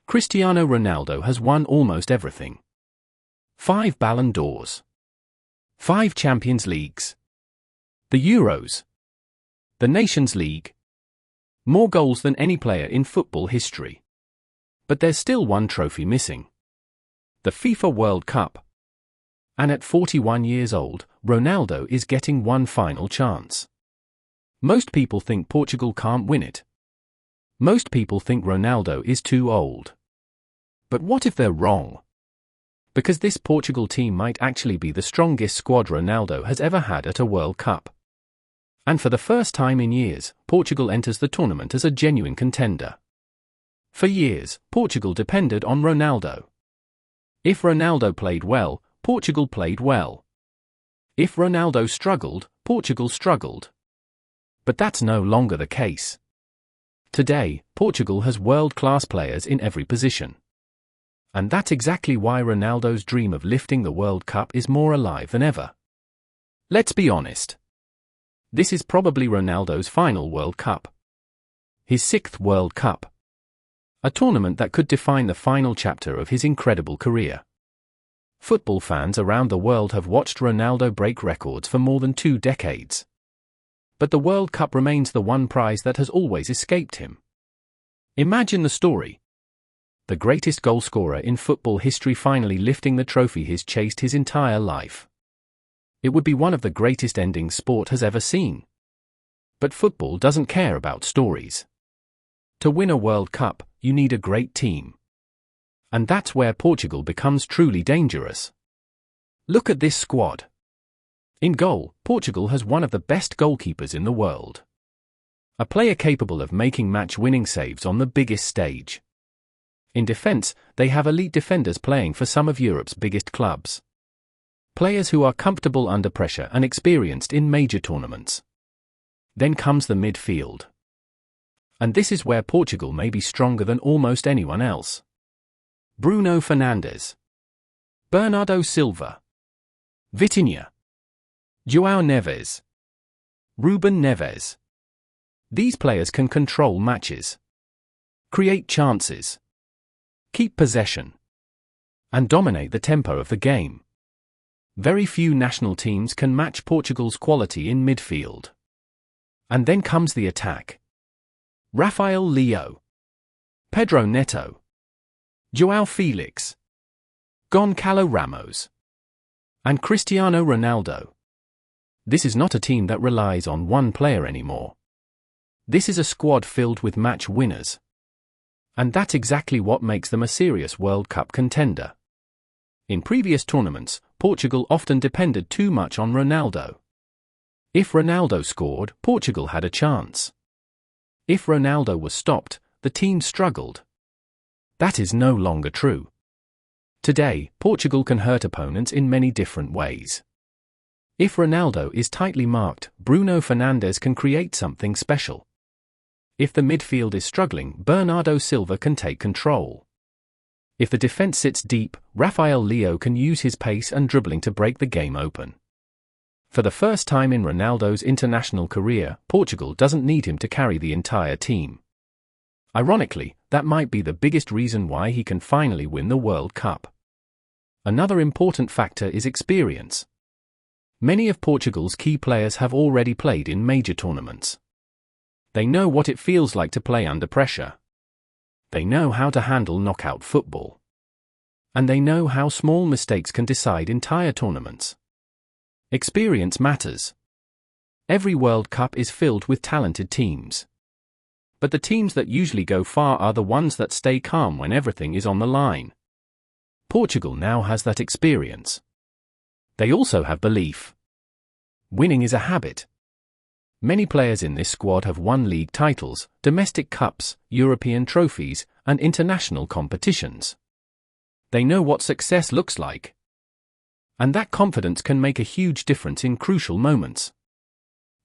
Cristiano Ronaldo has won almost everything. 5 Ballon d'Ors. 5 Champions Leagues. The Euros. The Nations League. More goals than any player in football history. But there's still one trophy missing. The FIFA World Cup. And at 41 years old, Ronaldo is getting one final chance. Most people think Portugal can't win it. Most people think Ronaldo is too old. But what if they're wrong? Because this Portugal team might actually be the strongest squad Ronaldo has ever had at a World Cup. And for the first time in years, Portugal enters the tournament as a genuine contender. For years, Portugal depended on Ronaldo. If Ronaldo played well, Portugal played well. If Ronaldo struggled, Portugal struggled. But that's no longer the case. Today, Portugal has world-class players in every position. And that's exactly why Ronaldo's dream of lifting the World Cup is more alive than ever. Let's be honest. This is probably Ronaldo's final World Cup. His 6th World Cup. A tournament that could define the final chapter of his incredible career. Football fans around the world have watched Ronaldo break records for more than 2 decades. But the World Cup remains the one prize that has always escaped him. Imagine the story. The greatest goalscorer in football history finally lifting the trophy he's chased his entire life. It would be one of the greatest endings sport has ever seen. But football doesn't care about stories. To win a World Cup, you need a great team. And that's where Portugal becomes truly dangerous. Look at this squad. In goal, Portugal has one of the best goalkeepers in the world. A player capable of making match-winning saves on the biggest stage. In defense, they have elite defenders playing for some of Europe's biggest clubs. Players who are comfortable under pressure and experienced in major tournaments. Then comes the midfield. And this is where Portugal may be stronger than almost anyone else. Bruno Fernandes. Bernardo Silva. Vitinha. João Neves. Ruben Neves. These players can control matches. Create chances. Keep possession. And dominate the tempo of the game. Very few national teams can match Portugal's quality in midfield. And then comes the attack. Rafael Leo. Pedro Neto. João Felix. Goncalo Ramos. And Cristiano Ronaldo. This is not a team that relies on one player anymore. This is a squad filled with match winners. And that's exactly what makes them a serious World Cup contender. In previous tournaments, Portugal often depended too much on Ronaldo. If Ronaldo scored, Portugal had a chance. If Ronaldo was stopped, the team struggled. That is no longer true. Today, Portugal can hurt opponents in many different ways. If Ronaldo is tightly marked, Bruno Fernandes can create something special. If the midfield is struggling, Bernardo Silva can take control. If the defense sits deep, Rafael Leo can use his pace and dribbling to break the game open. For the first time in Ronaldo's international career, Portugal doesn't need him to carry the entire team. Ironically, that might be the biggest reason why he can finally win the World Cup. Another important factor is experience. Many of Portugal's key players have already played in major tournaments. They know what it feels like to play under pressure. They know how to handle knockout football. And they know how small mistakes can decide entire tournaments. Experience matters. Every World Cup is filled with talented teams. But the teams that usually go far are the ones that stay calm when everything is on the line. Portugal now has that experience. They also have belief. Winning is a habit. Many players in this squad have won league titles, domestic cups, European trophies, and international competitions. They know what success looks like. And that confidence can make a huge difference in crucial moments.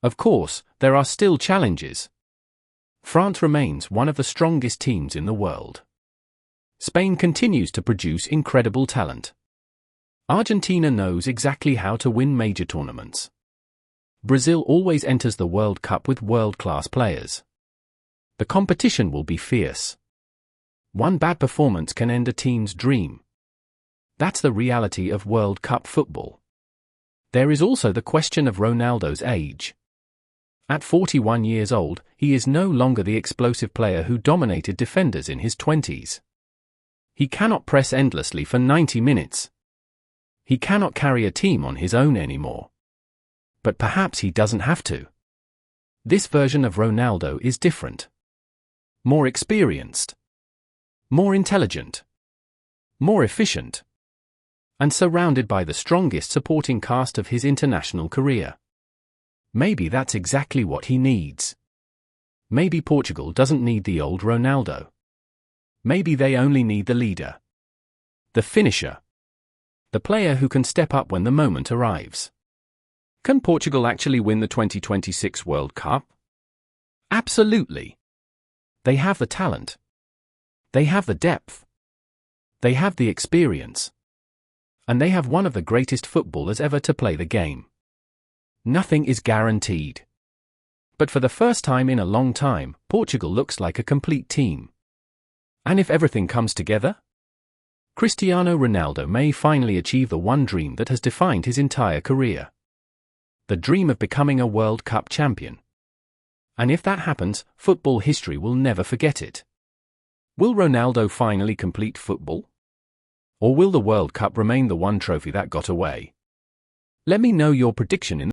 Of course, there are still challenges. France remains one of the strongest teams in the world. Spain continues to produce incredible talent. Argentina knows exactly how to win major tournaments. Brazil always enters the World Cup with world-class players. The competition will be fierce. One bad performance can end a team's dream. That's the reality of World Cup football. There is also the question of Ronaldo's age. At 41 years old, he is no longer the explosive player who dominated defenders in his 20s. He cannot press endlessly for 90 minutes. He cannot carry a team on his own anymore. But perhaps he doesn't have to. This version of Ronaldo is different. More experienced. More intelligent. More efficient. And surrounded by the strongest supporting cast of his international career. Maybe that's exactly what he needs. Maybe Portugal doesn't need the old Ronaldo. Maybe they only need the leader. The finisher. The player who can step up when the moment arrives. Can Portugal actually win the 2026 World Cup? Absolutely. They have the talent. They have the depth. They have the experience. And they have one of the greatest footballers ever to play the game. Nothing is guaranteed. But for the first time in a long time, Portugal looks like a complete team. And if everything comes together? Cristiano Ronaldo may finally achieve the one dream that has defined his entire career. The dream of becoming a World Cup champion. And if that happens, football history will never forget it. Will Ronaldo finally complete football? Or will the World Cup remain the one trophy that got away? Let me know your prediction in